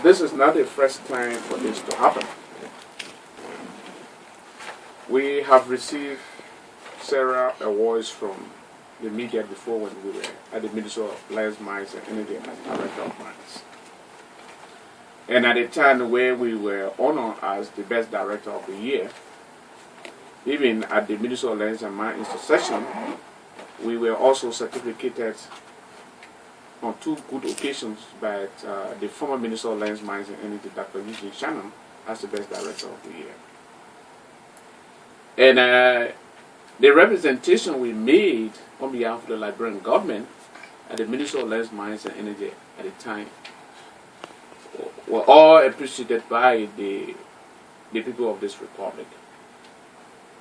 this is not the first time for this to happen. We have received several awards from the media before when we were at the Ministry of Lands, Mines and Energy as Director of Mines. And at the time where we were honored as the best Director of the Year, even at the Ministry of Lands and Mines Institution, we were also certificated on 2 good occasions by the former Minister of Lands, Mines and Energy, Dr. Eugene Shannon, as the best Director of the Year. And the representation we made on behalf of the Liberian government at the Ministry of Lands, Mines and Energy at the time were all appreciated by the people of this republic.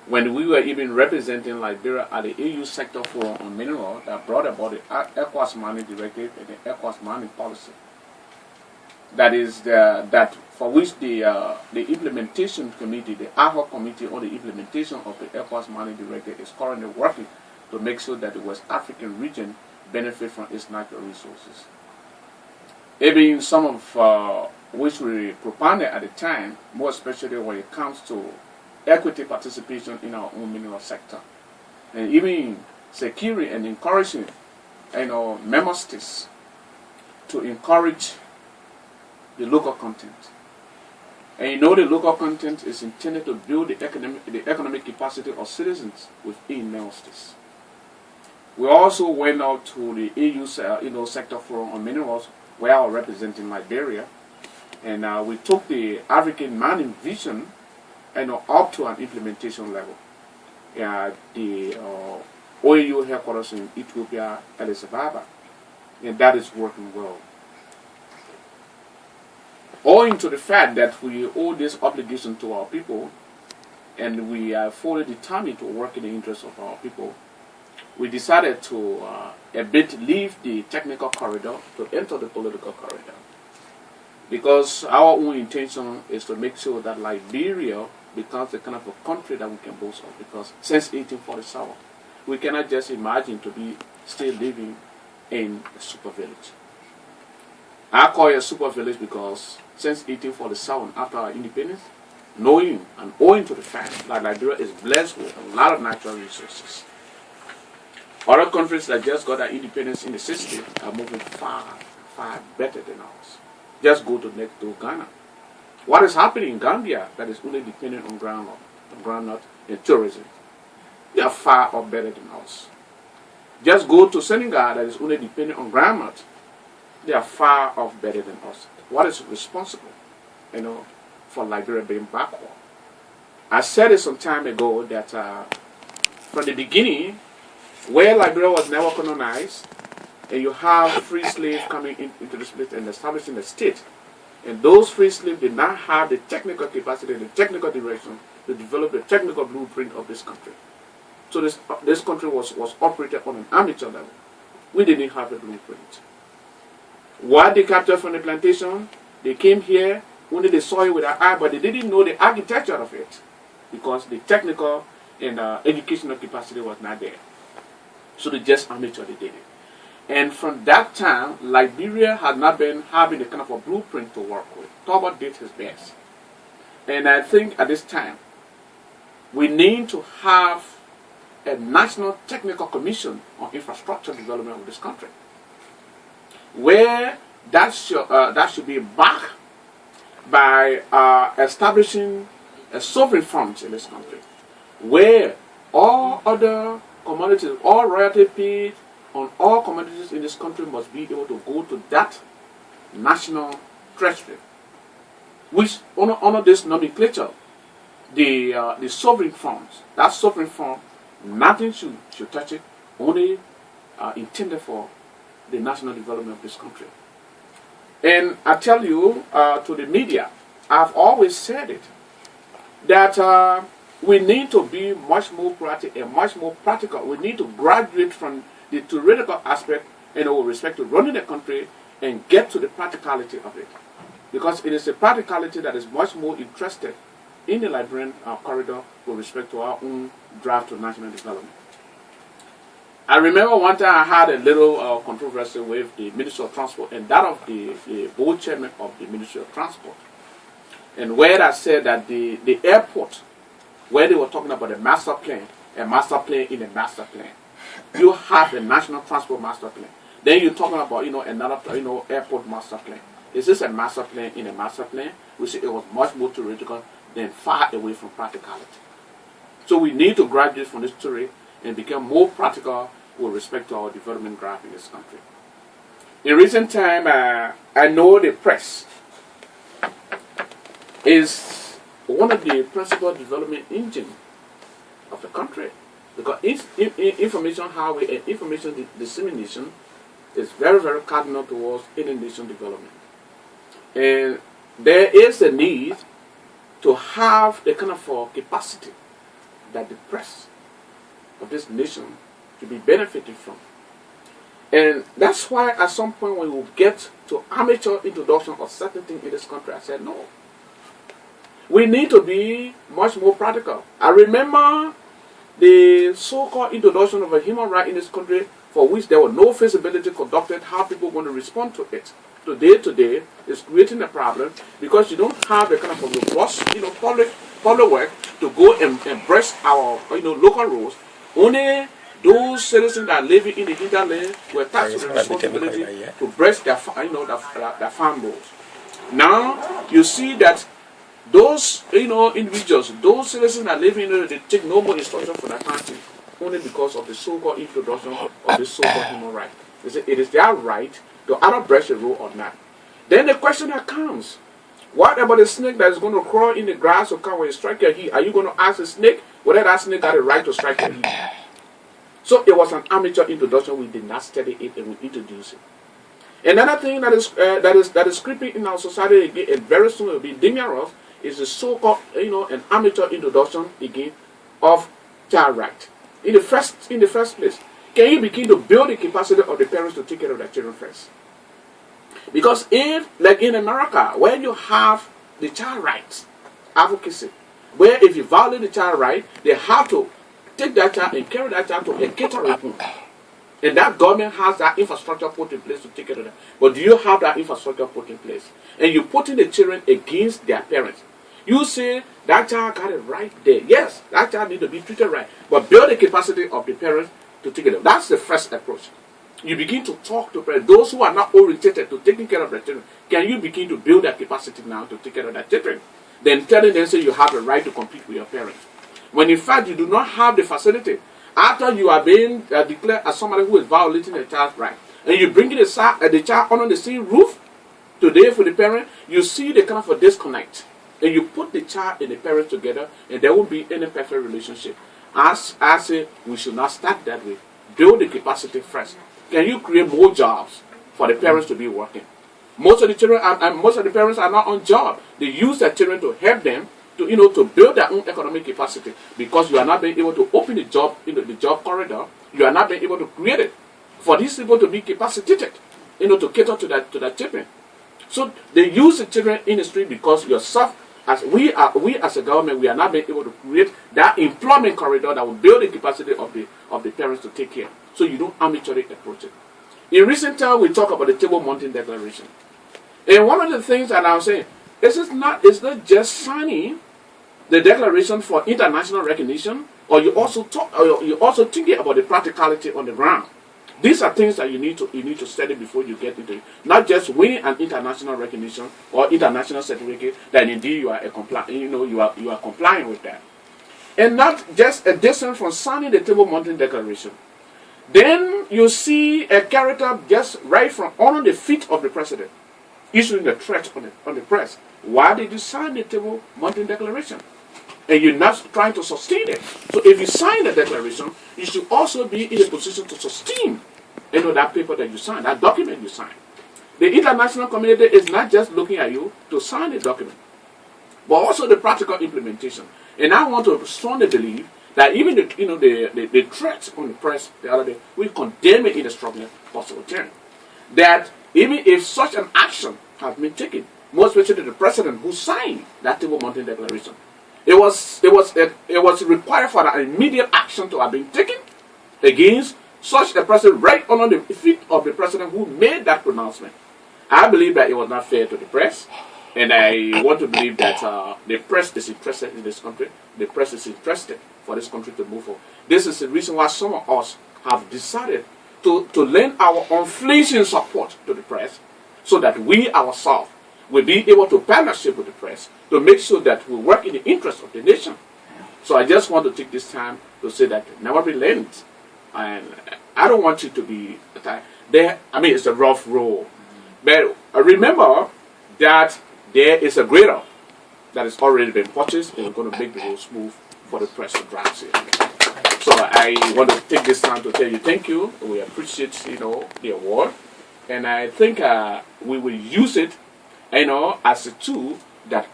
When we were even representing Liberia at the EU Sector Forum on Mineral that brought about the ECOWAS Mining Directive and the ECOWAS Mining Policy, that is that for which the implementation committee, the ad hoc committee on the implementation of the ECOWAS Mining Directive is currently working to make sure that the West African region benefit from its natural resources. Even some of which we propounded at the time, more especially when it comes to equity participation in our own mineral sector, and even securing and encouraging member states to encourage the local content. And the local content is intended to build the economic capacity of citizens within member states. We also went out to the EU Sector Forum on Minerals, where I was representing Liberia, and we took the African mining vision up to an implementation level. The OAU headquarters in Ethiopia, Addis Ababa, and that is working well. Owing to the fact that we owe this obligation to our people, and we are fully determined to work in the interest of our people, we decided to a bit leave the technical corridor to enter the political corridor. Because our own intention is to make sure that Liberia becomes the kind of a country that we can boast of. Because since 1847, we cannot just imagine to be still living in a super village. I call it a super village because since 1847, after our independence, knowing and owing to the fact that Liberia is blessed with a lot of natural resources, other countries that just got their independence in the 60s are moving far, far better than ours. Just go to next to Ghana. What is happening in Gambia that is only dependent on groundnut and tourism? They are far or better than us. Just go to Senegal that is only dependent on groundnut. They are far off better than us. What is responsible, for Liberia being backward? I said it some time ago that from the beginning, where Liberia was never colonized, and you have free slaves coming into this place and establishing a state, and those free slaves did not have the technical capacity and the technical direction to develop the technical blueprint of this country. So this country was operated on an amateur level. We didn't have a blueprint. What they captured from the plantation, they came here, only they saw it with their eye, but they didn't know the architecture of it because the technical and educational capacity was not there. So they just amateurly did it. And from that time, Liberia had not been having the kind of a blueprint to work with. Talbot did his best. And I think at this time, we need to have a National Technical Commission on Infrastructure Development of this country, where that should be backed by establishing a sovereign fund in this country, where all other commodities, all royalty paid on all commodities in this country must be able to go to that national treasury, which under this nomenclature, the sovereign funds, that sovereign fund, nothing should touch it, only intended for the national development of this country. And I tell you, to the media, I've always said it, that we need to be much more practical and much more practical. We need to graduate from the theoretical aspect with respect to running the country and get to the practicality of it. Because it is a practicality that is much more interested in the Liberian corridor with respect to our own draft to national development. I remember one time I had a little controversy with the Ministry of Transport and that of the board chairman of the Ministry of Transport. And where I said that the airport, where they were talking about a master plan in a master plan. You have a national transport master plan. Then you're talking about, another, airport master plan. Is this a master plan in a master plan? We say it was much more theoretical than far away from practicality. So we need to graduate from this theory and become more practical with respect to our development graph in this country. In recent time, I know the press is one of the principal development engines of the country, because information highway and information dissemination is very, very cardinal towards any nation development. And there is a need to have the kind of capacity that the press of this nation should be benefited from. And that's why at some point when we will get to amateur introduction of certain things in this country, I said no. We need to be much more practical. I remember the so-called introduction of a human right in this country for which there was no feasibility conducted, how people are going to respond to it. Today is creating a problem because you don't have the kind of robust, public work to go and embrace our, local rules. Only those citizens that are living in the hinterland were tasked with the responsibility to breast their farm rules. Now you see that those individuals, those citizens that live in they take no more instruction from their country only because of the so-called introduction of the so-called human right. They say it is their right to either breast the rule or not. Then the question that comes, what about the snake that is going to crawl in the grass or come when you strike your heel? Are you going to ask the snake whether that snake got a right to strike your heel? So it was an amateur introduction. We did not study it and we introduced it. Another thing that is creeping in our society again, and very soon it will be dangerous, is the so-called, an amateur introduction again of child right. In the first place, can you begin to build the capacity of the parents to take care of their children first? Because if, like in America, where you have the child rights advocacy, where if you violate the child right, they have to take that child and carry that child to a catering home. And that government has that infrastructure put in place to take care of that. But do you have that infrastructure put in place? And you're putting the children against their parents. You say that child got it right there. Yes, that child needs to be treated right. But build the capacity of the parents to take it up. That's the first approach. You begin to talk to parents, those who are not oriented to taking care of their children. Can you begin to build that capacity now to take care of their children? Then telling them, say you have a right to compete with your parents. When in fact you do not have the facility. After you are being declared as somebody who is violating a child's right, and you bring the child under the same roof today for the parent, you see the kind of a disconnect. And you put the child and the parents together, and there won't be any perfect relationship. As I say, we should not start that way. Build the capacity first. Can you create more jobs for the parents to be working? Most of the children and most of the parents are not on job. They use their children to help them to build their own economic capacity, because you are not being able to open the job the job corridor. You are not being able to create it for these people to be capacitated, to cater to that children. So they use the children in the street because yourself, as we as a government, we are not being able to create that employment corridor that will build the capacity of the parents to take care. So you don't amateurly approach it. In recent time, we talk about the Table Mountain Declaration, and one of the things that I'm saying is not just signing the declaration for international recognition, or you also thinking about the practicality on the ground. These are things that you need to study before you get into it. Not just winning an international recognition or international certificate that indeed you are you are complying with that, and not just a distance from signing the Table Mountain Declaration. Then you see a character just right from under the feet of the president, issuing a threat on the press. Why did you sign the Table Mountain Declaration? And you're not trying to sustain it. So if you sign the declaration, you should also be in a position to sustain that paper that you sign, that document you sign. The international community is not just looking at you to sign the document, but also the practical implementation. And I want to strongly believe that even the threats on the press the other day, we condemn it in the strongest possible term. That even if such an action has been taken, more especially the president who signed that Table Mountain Declaration, it was required for an immediate action to have been taken against such a person right under the feet of the president who made that pronouncement. I believe that it was not fair to the press, and I want to believe that the press is interested in this country. The press is interested for this country to move forward. This is the reason why some of us have decided to lend our unflinching support to the press, so that we ourselves will be able to partnership with the press to make sure that we work in the interest of the nation. So I just want to take this time to say that never relent, and I don't want you to be there. I mean, it's a rough road, but remember that there is a grader that has already been purchased and is going to make the road smooth for the press to drive it. So I want to take this time to tell you thank you. We appreciate, the award, and I think we will use it, as a tool that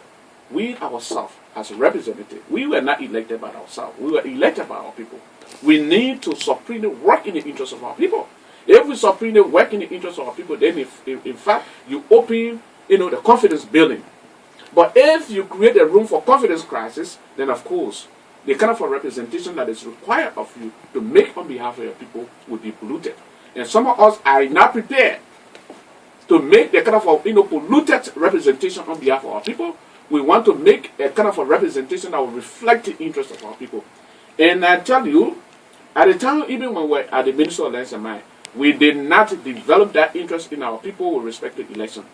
we ourselves, as a representative, we were not elected by ourselves. We were elected by our people. We need to supremely work in the interest of our people. If we supremely work in the interest of our people, then if in fact you open, the confidence building. But if you create a room for confidence crisis, then of course the kind of a representation that is required of you to make on behalf of your people will be polluted. And some of us are not prepared to make the kind of a, polluted representation on behalf of our people. We want to make a kind of a representation that will reflect the interests of our people. And I tell you, at the time, even when we were at the Ministry of Lands and Mines, we did not develop that interest in our people with respect to election.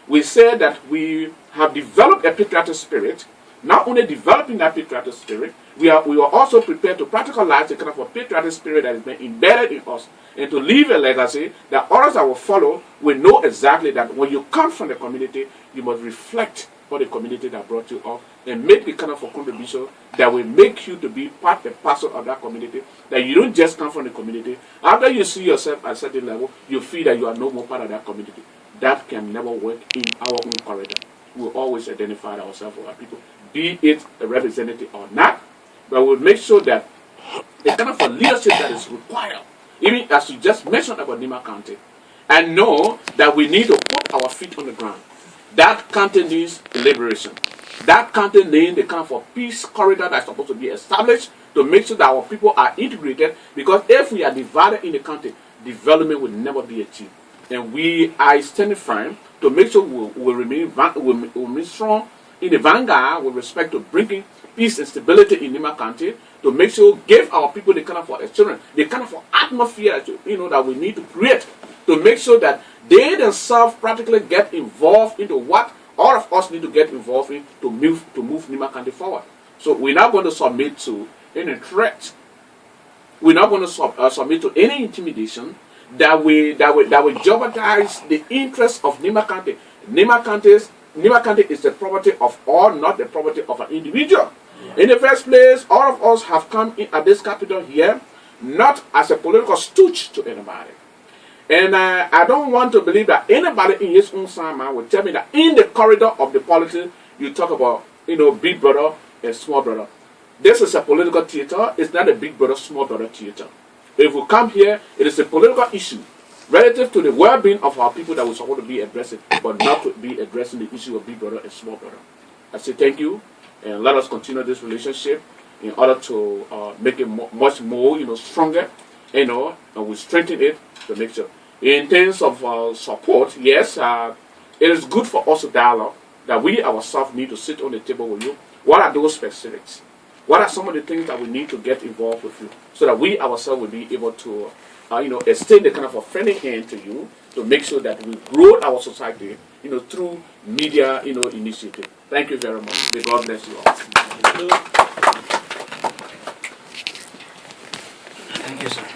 We said that we have developed a patriotic spirit. Not only developing that patriotic spirit, we are also prepared to practicalize the kind of a patriotic spirit that has been embedded in us, and to leave a legacy that others that will follow will know exactly that when you come from the community, you must reflect for the community that brought you up and make the kind of a contribution that will make you to be part and parcel of that community, that you don't just come from the community. After you see yourself at a certain level, you feel that you are no more part of that community. That can never work in our own corridor. We will always identify ourselves with our people, be it a representative or not, but we'll make sure that the kind of a leadership that is required, even as you just mentioned about Nimba County, and know that we need to put our feet on the ground. That county needs liberation. That county needs the kind of a peace corridor that's supposed to be established to make sure that our people are integrated, because if we are divided in the county, development will never be achieved. And we are standing firm to make sure we'll remain strong in the vanguard with respect to bringing peace and stability in Nimba County, to make sure give our people the kind of assurance, the kind of atmosphere that we need to create, to make sure that they themselves practically get involved into what all of us need to get involved in to move Nimba County forward. So we're not going to submit to any threat. We're not going to submit to any intimidation that will jeopardize the interests of Nimba County. Nimba County is the property of all, not the property of an individual. In the first place, all of us have come in at this capital here, not as a political stooge to anybody. And I don't want to believe that anybody in his own sound mind will tell me that in the corridor of the politics, you talk about, big brother and small brother. This is a political theater. It's not a big brother, small brother theater. If we come here, it is a political issue relative to the well-being of our people that we're supposed to be addressing, but not to be addressing the issue of big brother and small brother. I say thank you, and let us continue this relationship in order to make it much more, stronger, and we strengthen it to make sure. In terms of support, yes, it is good for us to dialogue, that we ourselves need to sit on the table with you. What are those specifics? What are some of the things that we need to get involved with you, so that we ourselves will be able to, extend the kind of a friendly hand to you to make sure that we grow our society, through media, initiative. Thank you very much. May God bless you all. Thank you, sir.